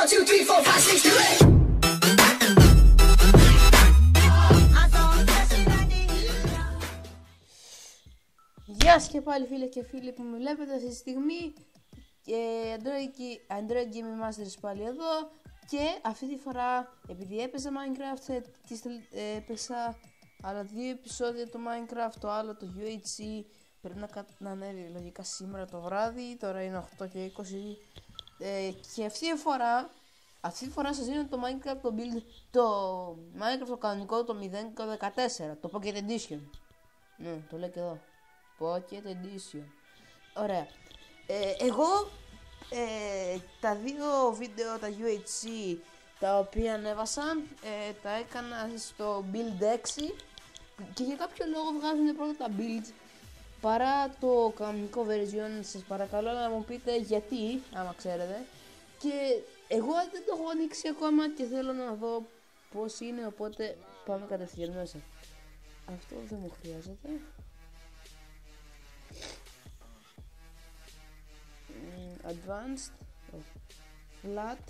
2, 3, 4, 5, 6, 7. Γεια σας και πάλι φίλες και φίλοι που με βλέπετε αυτή τη στιγμή. Android Gaming Masters πάλι εδώ. Και αυτή τη φορά, επειδή έπαιζα Minecraft, έπαιξα άλλα 2 επεισόδια το Minecraft. Το άλλο το UHC πρέπει να ανέβει λογικά σήμερα το βράδυ. Τώρα είναι 8 και 20. Και αυτή τη φορά σας δίνω το Minecraft το build, το Minecraft το κανονικό, το 0.14, το Pocket Edition. Ναι, το λέω και εδώ, Pocket Edition. Ωραία. Εγώ τα 2 βίντεο, τα UHC, τα οποία ανέβασαν, τα έκανα στο build 6 και για κάποιο λόγο βγάζουν πρώτα τα build παρά το κανονικό version. Σας παρακαλώ να μου πείτε γιατί, άμα ξέρετε. Και εγώ δεν το έχω ανοίξει ακόμα και θέλω να δω πώς είναι, οπότε πάμε κατευθείαν μέσα. Αυτό δεν μου χρειάζεται. Advanced, flat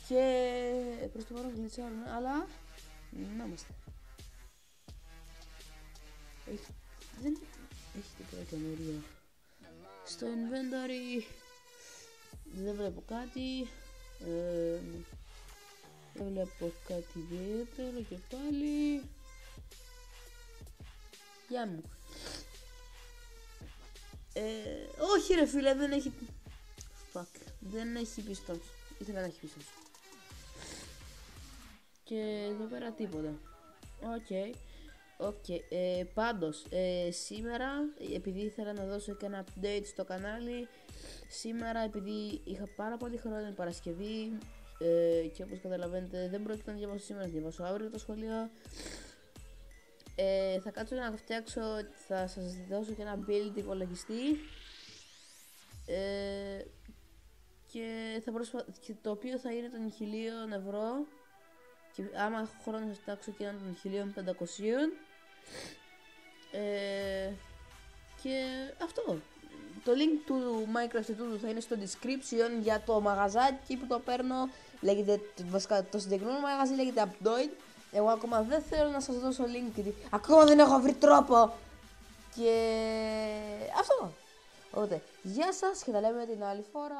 και προς το παρόν γλιτσάρουμε, αλλά να είμαστε. Δεν έχει τίποτα καινούριο. Στο inventory δεν βλέπω κάτι. Δεν βλέπω κάτι ιδιαίτερο και πάλι. Γεια μου. Όχι ρε φίλε, δεν έχει. Fuck, δεν έχει πιστός. Ήθελα να έχει πιστός. Και εδώ πέρα τίποτα. Οκ. Πάντως, σήμερα, επειδή ήθελα να δώσω και ένα update στο κανάλι, σήμερα επειδή είχα πάρα πολύ χρόνο, είναι Παρασκευή, και όπως καταλαβαίνετε δεν πρόκειται να διαβάσω σήμερα, να διαβάσω αύριο το σχολείο. Θα κάτσω να φτιάξω, θα σας δώσω και ένα build υπολογιστή, και το οποίο θα είναι των 1.000 ευρώ, και άμα έχω χρόνο θα φτιάξω και έναν των 1.500. Και αυτό. Το link του Minecraft του θα είναι στο description για το μαγαζάκι που το παίρνω. Λέγεται, βασικά το συγκεκριμένο μαγαζί λέγεται Updoid. Εγώ ακόμα δεν θέλω να σας δώσω link γιατί ακόμα δεν έχω βρει τρόπο. Και αυτό. Οπότε, γεια σας και τα λέμε την άλλη φορά.